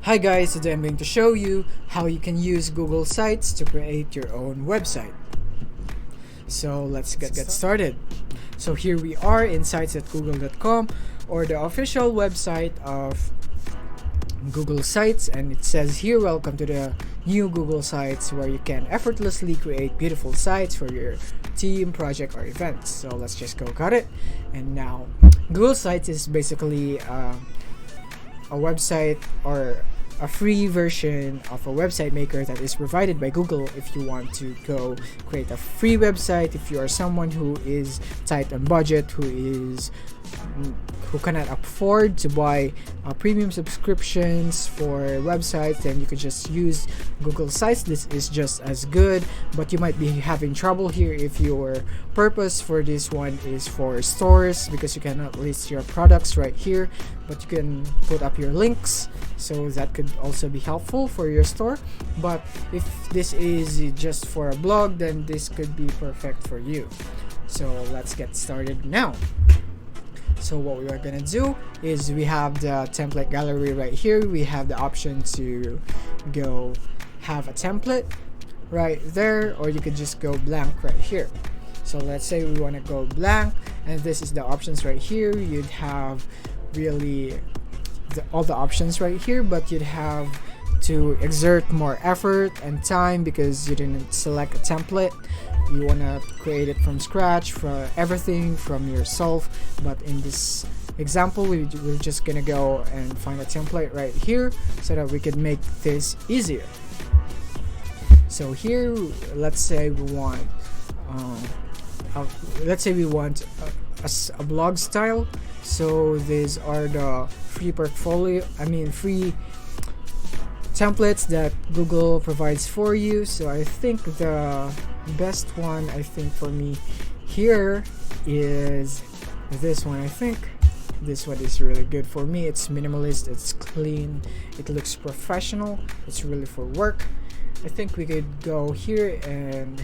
Hi guys, today I'm going to show you how you can use Google Sites to create your own website. So let's get started. So here we are in sites.google.com, or the official website of Google Sites, and it says here, welcome to the new Google Sites, where you can effortlessly create beautiful sites for your team, project, or events. So let's just go cut it. And now Google Sites is basically a website, or a free version of a website maker that is provided by Google if you want to go create a free website. If you are someone who is tight on budget, who cannot afford to buy premium subscriptions for websites, then you could just use Google Sites. This is just as good, but you might be having trouble here if your purpose for this one is for stores, because you cannot list your products right here, but you can put up your links, so that could also be helpful for your store. But if this is just for a blog, then this could be perfect for you. So let's get started now. So what we are gonna do is, we have the template gallery right here. We have the option to go have a template right there, or you could just go blank right here. So let's say we want to go blank, and this is the options right here. You'd have really all the options right here, but you'd have to exert more effort and time because you didn't select a template. You want to create it from scratch, for everything from yourself. But in this example, we're just gonna go and find a template right here so that we can make this easier. So here, let's say we want a blog style. So these are the free free templates that Google provides for you. So I think the best one, for me here, is this one. I think this one is really good for me. It's minimalist, it's clean, it looks professional, it's really for work. I think we could go here, and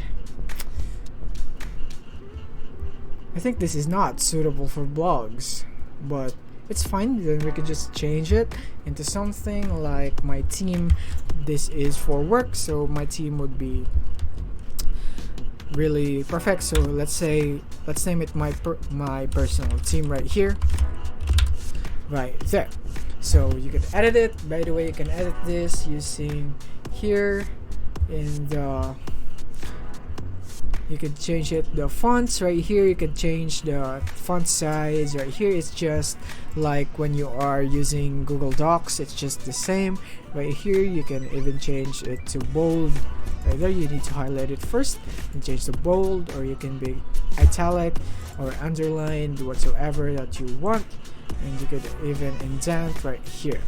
I think this is not suitable for blogs, but it's fine. Then we could just change it into something like my team. This is for work, so my team would be really perfect. So let's name it my personal team right here, right there. So you can edit it. By the way, you can edit this using here in the, you could change the fonts right here. You could change the font size right here. It's just like when you are using Google Docs, it's just the same. Right here, you can even change it to bold. Right there, you need to highlight it first and change to bold, or you can be italic or underlined, whatsoever that you want. And you could even indent right here.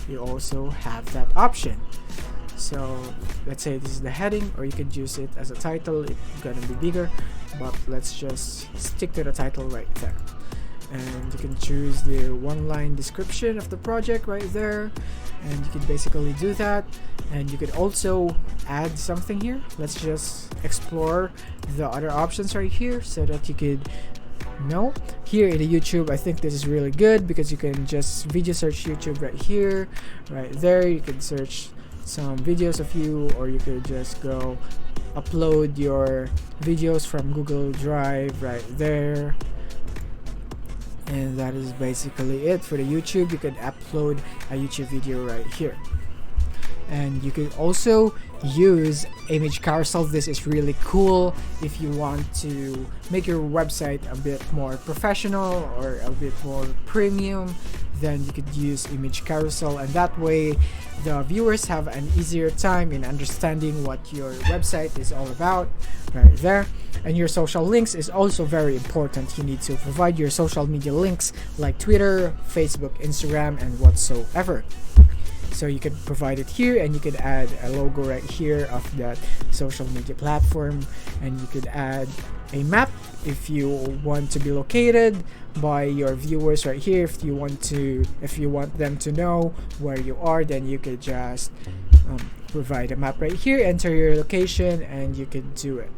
You also have that option. So let's say this is the heading, or you could use it as a title. It's gonna be bigger, but let's just stick to the title right there. And you can choose the one-line description of the project right there, and you can basically do that. And you could also add something here. Let's just explore the other options right here so that you could know. Here in the YouTube, I think this is really good because you can just video search YouTube right here, right there. You can search some videos of you, or you could just go upload your videos from Google Drive right there. And that is basically it for the YouTube. You could upload a YouTube video right here. And you could also use image carousel. This is really cool if you want to make your website a bit more professional or a bit more premium. Then you could use image carousel, and that way the viewers have an easier time in understanding what your website is all about right there. And your social links is also very important. You need to provide your social media links like Twitter, Facebook, Instagram, and whatsoever. So you could provide it here, and you could add a logo right here of that social media platform, and you could add a map if you want to be located by your viewers right here. If you want them to know where you are, then you could just provide a map right here, enter your location, and you could do it.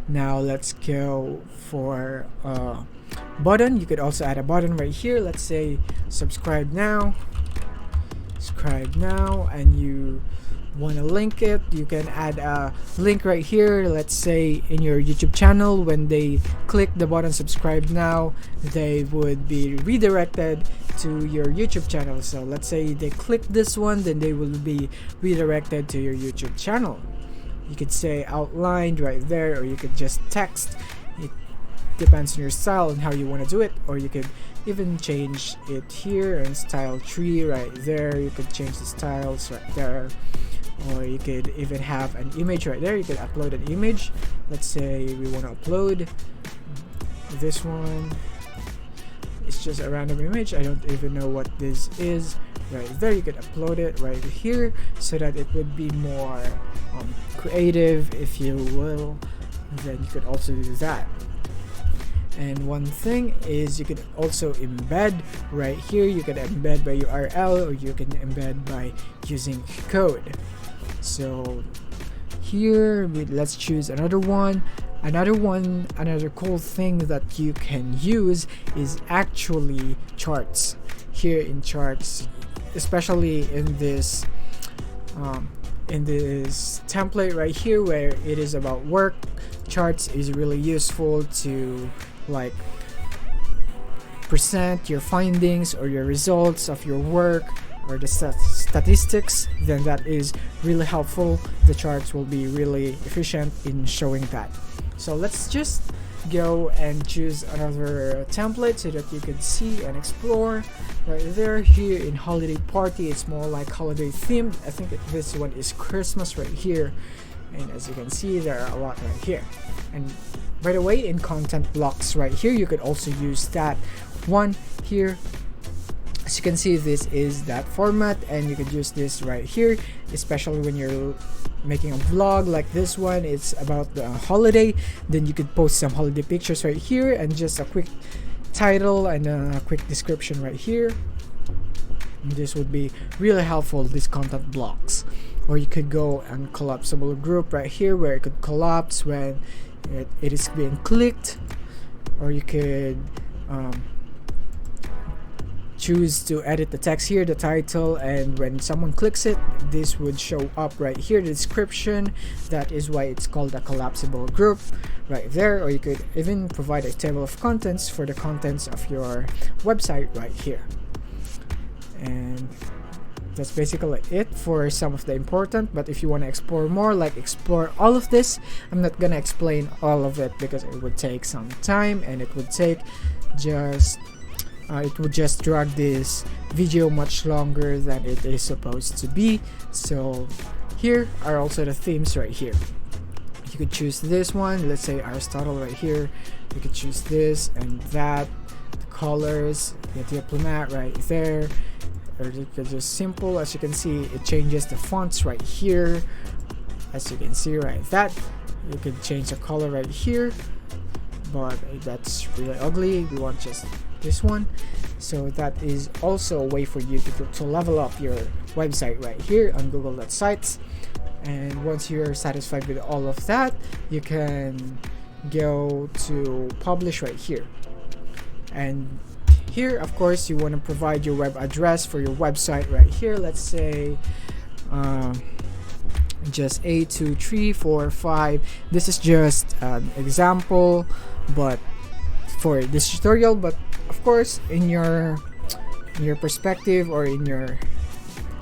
Now let's go for button. You could also add a button right here. Let's say subscribe now. subscribe now, and you want to link it, you can add a link right here. Let's say in your YouTube channel, when they click the button subscribe now, they would be redirected to your YouTube channel. So let's say they click this one, then they will be redirected to your YouTube channel. You could say outlined right there, or you could just text. It depends on your style and how you want to do it, or you could even change it here and style tree right there. You could change the styles right there, or you could even have an image right there. You could upload an image. Let's say we want to upload this one. It's just a random image, I don't even know what this is. Right there, you could upload it right here so that it would be more creative, if you will. Then you could also do that. And one thing is, you could also embed right here. You can embed by URL, or you can embed by using code. So here, let's choose another one. Another cool thing that you can use is actually charts. Here in charts, especially in this template right here where it is about work, charts is really useful to like present your findings or your results of your work, or the statistics. Then that is really helpful. The charts will be really efficient in showing that. So let's just go and choose another template so that you can see and explore right there. Here in holiday party, it's more like holiday themed. I think this one is Christmas right here, and as you can see, there are a lot right here. And by the way, in content blocks right here, you could also use that one here. As you can see, this is that format, and you could use this right here, especially when you're making a vlog like this one. It's about the holiday, then you could post some holiday pictures right here, and just a quick title and a quick description right here. And this would be really helpful, these content blocks. Or you could go and collapsible group right here, where it could collapse when it is being clicked. Or you could choose to edit the text here, the title, and when someone clicks it, this would show up right here, the description. That is why it's called a collapsible group right there. Or you could even provide a table of contents for the contents of your website right here. And that's basically it for some of the important. But if you want to explore more, like explore all of this, I'm not gonna explain all of it because it would take some time, and it would take just it would just drag this video much longer than it is supposed to be. So here are also the themes right here. You could choose this one, let's say Aristotle right here. You could choose this and that, the colors, the diplomat right there. Or you could just simple, as you can see, it changes the fonts right here. As you can see right that, you could change the color right here, but that's really ugly. We want just this one. So that is also a way for you to level up your website right here on Google.Sites. And once you're satisfied with all of that, you can go to publish right here. And here, of course, you want to provide your web address for your website right here. Let's say just 82345. This is just an example, but for this tutorial. But of course, in your perspective or in your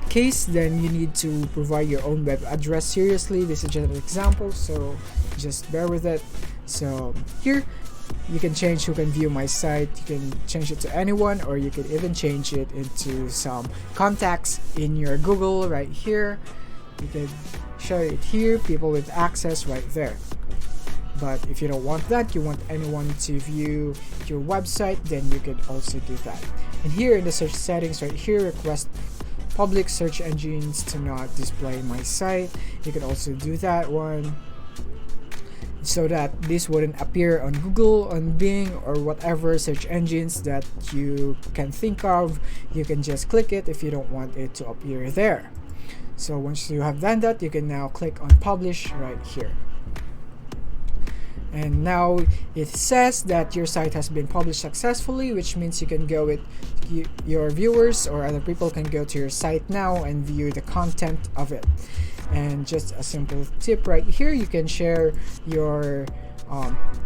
case, then you need to provide your own web address. Seriously, this is just an example, so just bear with it. So here you can change who can view my site. You can change it to anyone, or you could even change it into some contacts in your Google right here. You can show it here, people with access right there. But if you don't want that, you want anyone to view your website, then you could also do that. And here in the search settings right here, request public search engines to not display my site. You could also do that one, so that this wouldn't appear on Google, on Bing, or whatever search engines that you can think of. You can just click it if you don't want it to appear there. So once you have done that, you can now click on publish right here. And now it says that your site has been published successfully, which means you can go with your viewers or other people can go to your site now and view the content of it. And just a simple tip right here, you can share your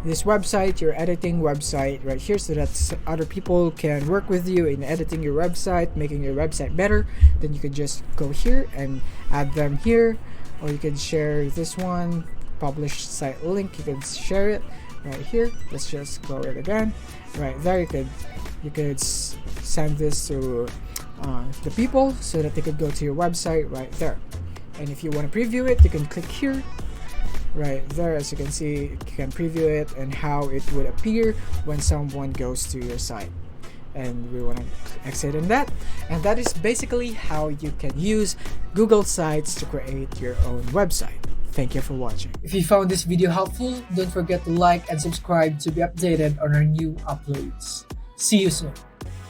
this website, your editing website right here, so that other people can work with you in editing your website, making your website better. Then you can just go here and add them here, or you can share this one, publish site link, you can share it right here. Let's just go it again. Right there, you could send this to the people so that they could go to your website right there. And if you want to preview it, you can click here right there. As you can see, you can preview it and how it would appear when someone goes to your site. And we want to exit in that. And that is basically how you can use Google Sites to create your own website. Thank you for watching. If you found this video helpful, don't forget to like and subscribe to be updated on our new uploads. See you soon.